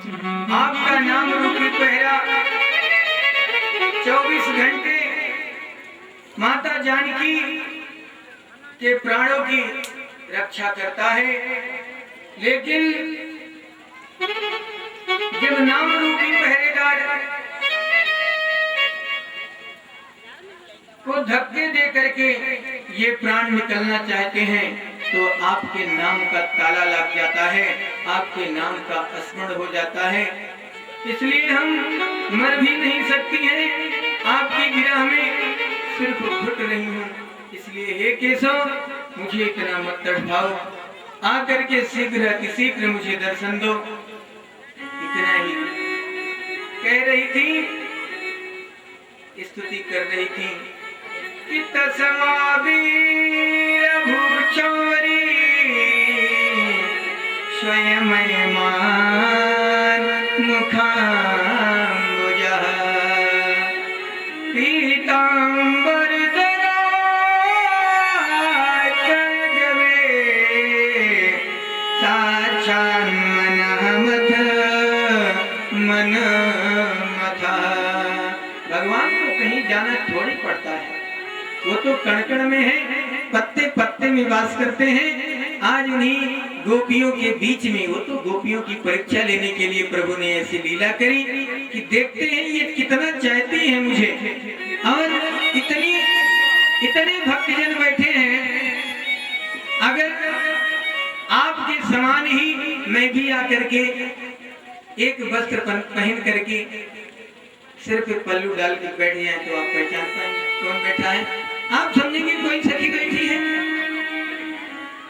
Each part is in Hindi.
आपका नाम रूपी पहरा 24 घंटे माता जानकी के प्राणों की रक्षा करता है। लेकिन जब नाम रूपी पहरेदार को धक्के दे करके ये प्राण निकलना चाहते हैं तो आपके नाम का ताला लग जाता है, आपके नाम का स्मरण हो जाता है। इसलिए हम मर भी नहीं सकती हैं, आपकी विरह में सिर्फ घुट रही हूँ। इसलिए हे केशव, मुझे इतना मत तड़पाओ, आकर के शीघ्र अतिशीघ्र मुझे दर्शन दो। इतना ही कह रही थी, स्तुति कर रही थी कि तस्मा वीर भूचोरी स्वयं मान मुखाम्बुजः पीताम्बर भगवान को कहीं जाना थोड़ी पड़ता है, वो तो कण कण में है, पत्ते पत्ते में वास करते हैं। आज उन्हीं गोपियों के बीच में, वो तो गोपियों की परीक्षा लेने के लिए प्रभु ने ऐसी लीला करी कि देखते हैं ये कितना चाहती है मुझे, और इतने भक्तजन बैठे हैं। अगर आपके समान ही मैं भी आकर के एक वस्त्र पहन करके सिर पे पल्लू डाल के बैठ जाए तो आप पहचान पाएंगे कौन बैठा है। आप समझेंगे कोई सखी बैठी है,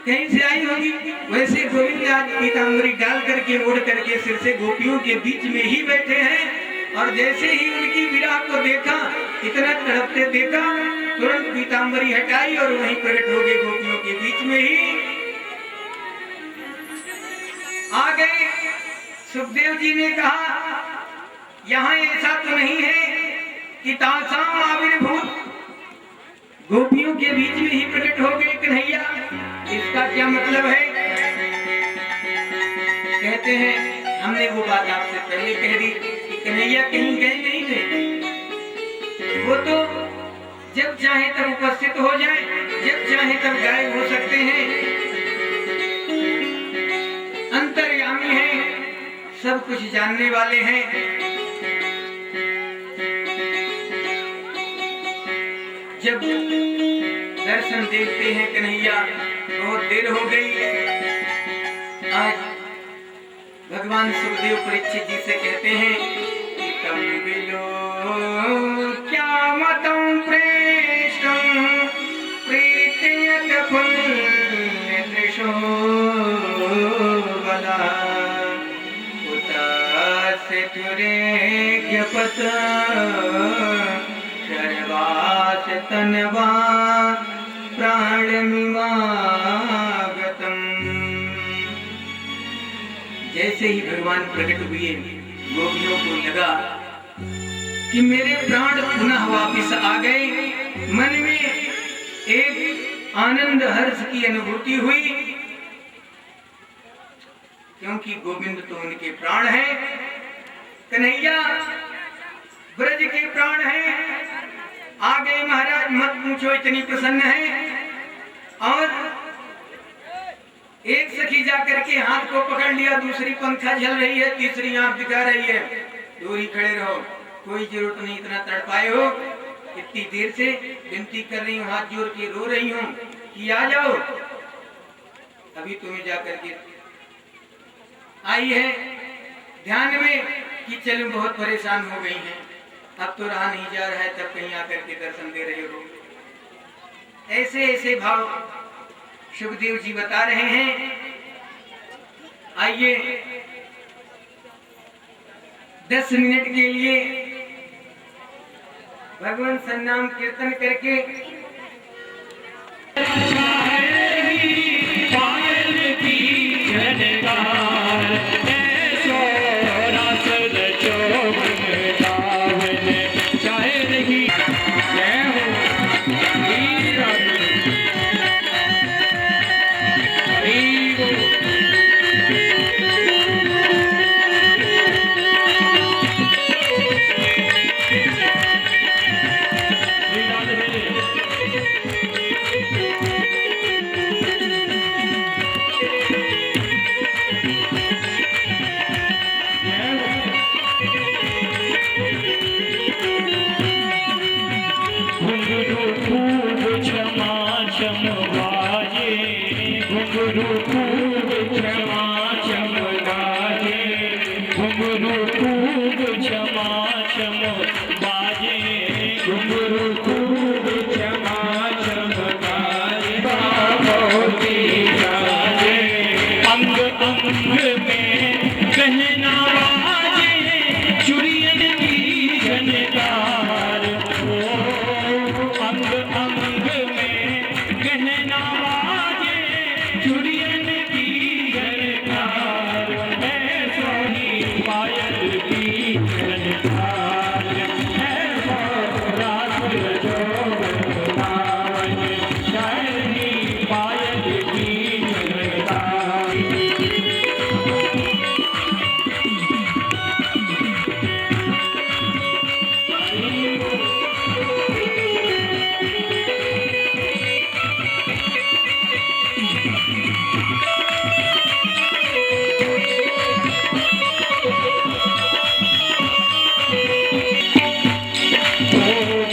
कहीं से आई होगी। वैसे गोविंद आज पीताम्बरी डाल करके ओढ़ करके सिर से गोपियों के बीच में ही बैठे हैं। और जैसे ही उनकी विरह को देखा, इतना तड़पते देखा, तुरंत पीताम्बरी हटाई और वहीं प्रकट हो गए गोपियों के बीच में ही आ गए। सुखदेव जी ने कहा, यहाँ ऐसा तो नहीं है कि तासाम आविर्भूत, गोपियों के बीच में ही प्रकट हो गए कन्हैया, इसका क्या मतलब है? कहते हैं हमने वो बात आपसे पहले कह दी कि कन्हैया कहीं गए नहीं थे, वो तो जब चाहे तब उपस्थित हो जाए, जब चाहे तब गायब हो सकते हैं। अंतर्यामी हैं, सब कुछ जानने वाले हैं। जब दर्शन देखते हैं कन्हैया, बहुत देर हो गई। आज भगवान सुखदेव परीक्षित जी से कहते हैं कि तम बिलो क्या मतम प्रेष्टम प्रीत्यत पुण्य दृशो बला उतासे तुरेग्य पत शर्वास तनवा प्राणमिमागतम। जैसे ही भगवान प्रकट हुए, गोपियों को लगा कि मेरे प्राण पुनः वापस आ गए। मन में एक आनंद हर्ष की अनुभूति हुई, क्योंकि गोविंद तो उनके प्राण हैं, कन्हैया ब्रज के प्राण हैं। आ गए महाराज, मत पूछो, इतनी प्रसन्न है। और एक सखी जाकर के हाथ को पकड़ लिया, दूसरी पंखा झल रही है, तीसरी आंख दिखा रही है। दूरी खड़े रहो, कोई जरूरत नहीं इतना तड़पाए हो। इतनी देर से विनती कर रही हूँ, हाथ जोड़ के रो रही हूँ कि आ जाओ। अभी तुम्हें जाकर के आई है ध्यान में कि चलो बहुत परेशान हो गई हैं, अब तो रहा नहीं जा रहा है, तब कहीं आकर के दर्शन दे रहे हो। ऐसे ऐसे भाव सुखदेव जी बता रहे हैं। आइए 10 मिनट के लिए भगवान सन्नाम कीर्तन करके घुंघरू खूब क्षमा क्षम बाजे, घुंघरू खूब क्षमा क्षम बाजे, बाबोती बाजे, अंग अंग में गहना बाजे, चुड़ियन की झनकार, ओ अंग अंग में गहना बाजे, चुड़ियन की झनकार, है सोनी पायल की झनकार, है वो रात जो बनावन, शायरी पायल की झनकार।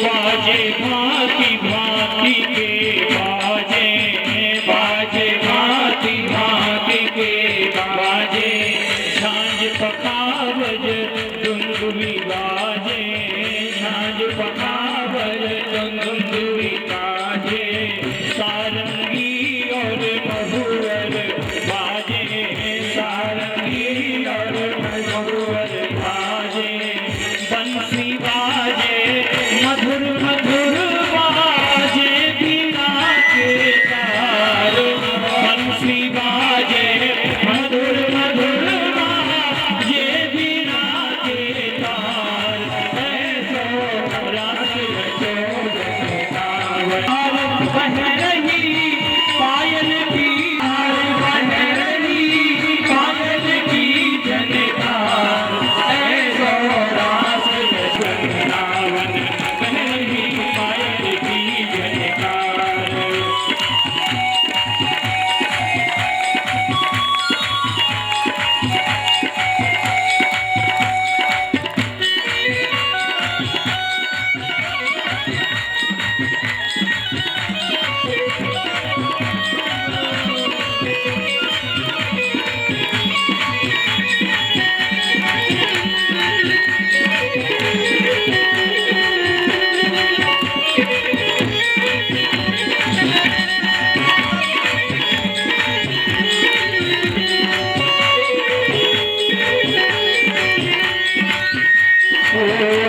बाजे भांति भांति के बाजे, बाजे भांति भांति के बाजे, झांझ पखावज डुंडुरी बाजे, झांझ पखावज डुंडुरी बाजे, सारंगी और महुअर बाजे, सारंगी और महुअर बाजे, बंसी बाजे मधुर मधुर बाजे, बीना के तार, बंसी बाजे मधुर मधुर बाजे, बीना के तार, ऐसो रास रचो गावन, बह रही पायल की, बह रही पायल की झनकार, ऐसो रास रचो गावन, बह रही पायल की झनकार।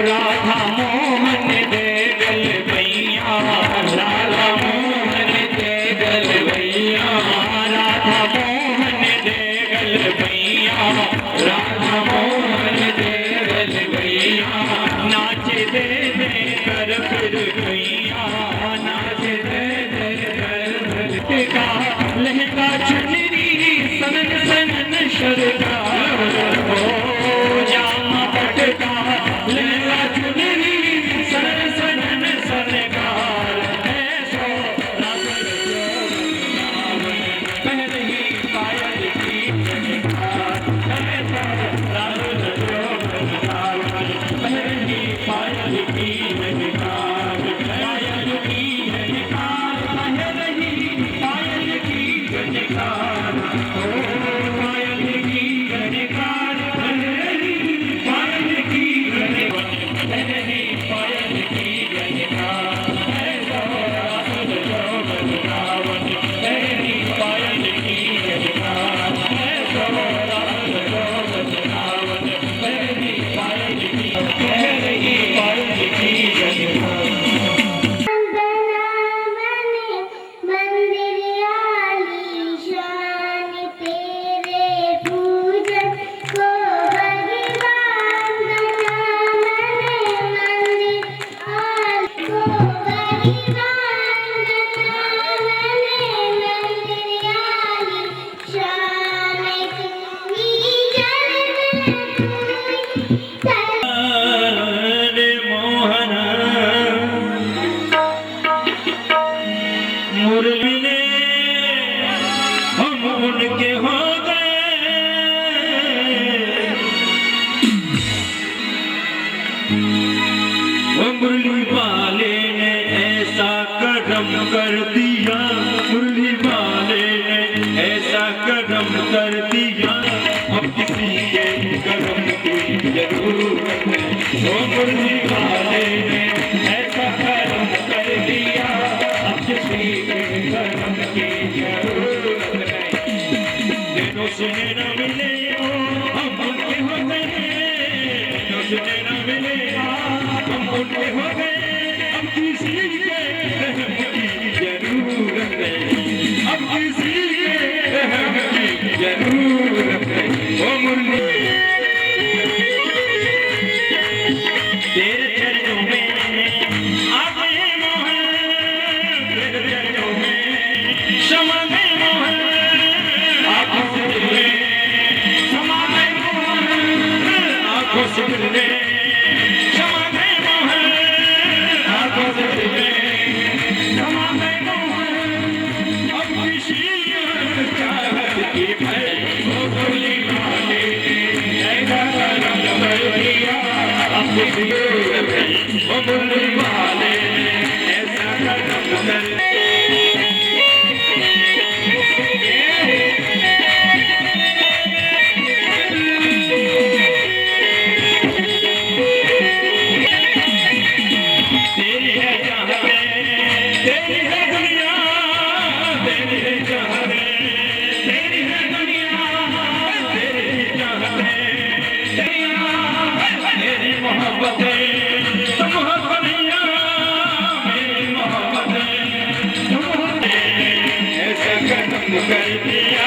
राधा मोहन दे गल भैया, राधा मोहन दे गल भैया, राधा मोहन दे गल भैया, राधा मोहन दे गल भैया, नाचे दे कर फिर भैया, नाचे दे कर फिर का लहंगा चुनरी सनन सनन शरदार, ओ जामा पटका लहंगा चुनरी सनन सनन सरकार, ऐसो रास रचो गावन, बह रही पायल की झनकार, ऐसो रास रचो गावन, बह रही पायल की झनकार, पायल की झनकार, बह रही पायल की झनकार, ओ पायल की झनकार, बह रही पायल की झनकार, बह रही पायल की झनकार, ऐसो रास रचो गावन, बह रही पायल की झनकार, ऐसो रास रचो गावन, बह रही पायल की, बह रही पायल की झनकार। मंदिर आली शान तेरे पूजन को भगवान बना, मंदिर आली को भगवान बना, मंदिर आली शान तेरी जन्नत मोहन मुरली ने हम उनके हो गए, वो मुरली वाले ने ऐसा करम कर दिया, मुरली वाले ने ऐसा करम कर दिया, अब किसी के करम जरूरत नहीं। ओ मुरली वाले ने ऐसा कर्म कर दिया, अब किसी के कर्म की जरूरत नहीं। दिनों सुने न मिले हम उनके हो गए, दिनों सुने न मिले हम उनके हो गए, अब किसी के रहम की जरूरत नहीं, अब किसी के रहम की जरूरत नहीं। ओ मुरली तेरे चरणों में आ गए मोहन, तेरे चरणों में समा गए मोहन, आँखों से मिले समा गए मोहन, आँखों से मिले समा गए मोहन, आँखों से मिले समा गए मोहन। अब किसी चाहत की भय वो मुरली वाले ने ऐसा कर्म कर दिया, अब किसी वो मुरली वाले ने ऐसा कर्म कर दिया। तेरी है चाहत, तेरी है दुनिया, तेरी है चाहत, तेरी है दुनिया, तेरी चाहत, तेरी मोहब्बत, मोहब्बत मेरी मोहब्बत, ऐसा कर्म कर दिया,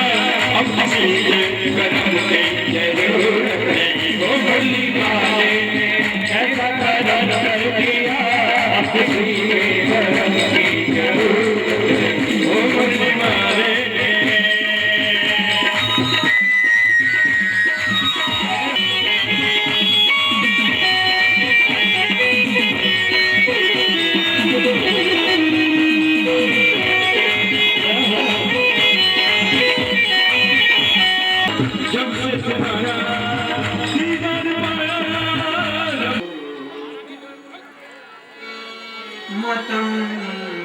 अब किसी के कर्म की जरूरत नहीं। वो मुरली वाले ने ऐसा कर्म कर दिया, अब किसी के कर्म की जरूरत नहीं। वो मुरली वाले ने जब से तुम्हारा दीदार पाया, मतम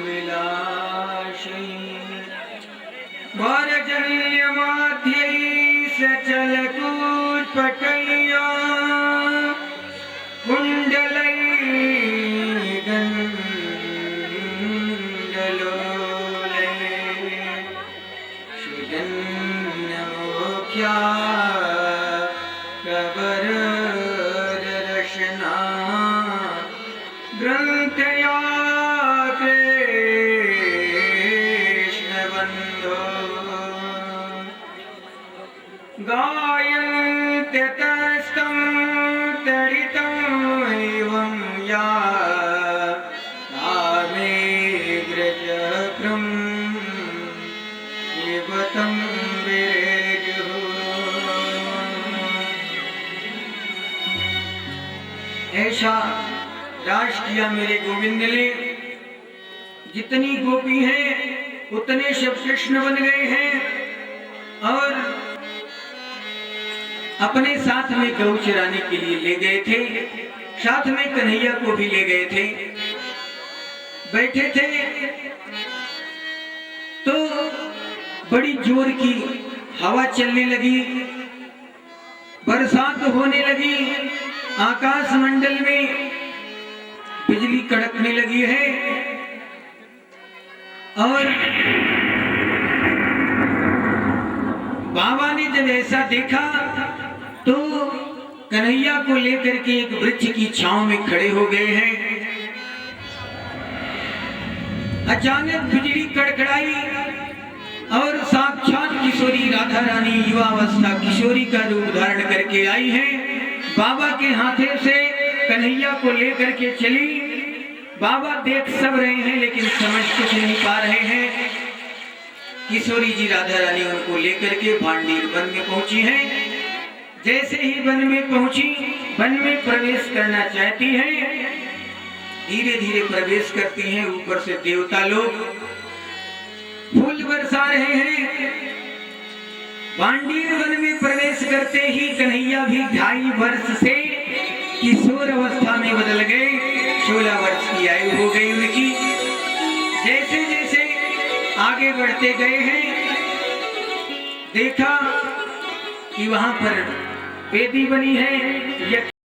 विलाशै भारजन्यमाद्यै सचलकूटपटैया कुण्डलै गण्डलोलै सुजन्यमोख्या कबरदर्शना ग्रन्थया कृष्णबन्धो गायन्त्यतस्तं तडितम् एवं या कामेग्रचक्रम् निबतं विरेजुः। ऐसा राज किया मेरे गोविंद ने। जितनी गोपी हैं उतने सब कृष्ण बन गए हैं और अपने साथ में गौ चराने के लिए ले गए थे, साथ में कन्हैया को भी ले गए थे। बैठे थे तो बड़ी जोर की हवा चलने लगी, बरसात होने लगी, आकाश मंडल में बिजली कड़कने लगी है और बाबा ने जब ऐसा देखा तो कन्हैया को लेकर के एक वृक्ष की छांव में खड़े हो गए हैं। अचानक बिजली कड़कड़ाई और साक्षात किशोरी राधा रानी युवावस्था किशोरी का रूप धारण करके आई है। बाबा के हाथे से कन्हैया को लेकर के चली। बाबा देख सब रहे हैं लेकिन समझ कुछ नहीं पा रहे हैं। किशोरी जी राधा रानी उनको लेकर के भांडीर वन में पहुंची हैं। जैसे ही वन में पहुंची, वन में प्रवेश करना चाहती हैं, धीरे धीरे प्रवेश करती हैं। ऊपर से देवता लोग फूल बरसा रहे हैं। भांडीर वन में प्रवेश करते ही कन्हैया भी 2.5 वर्ष से किशोर अवस्था में बदल गए। 16 वर्ष की आयु हो गई उनकी। जैसे जैसे आगे बढ़ते गए हैं, देखा कि वहां पर वेदी बनी है, यज्ञ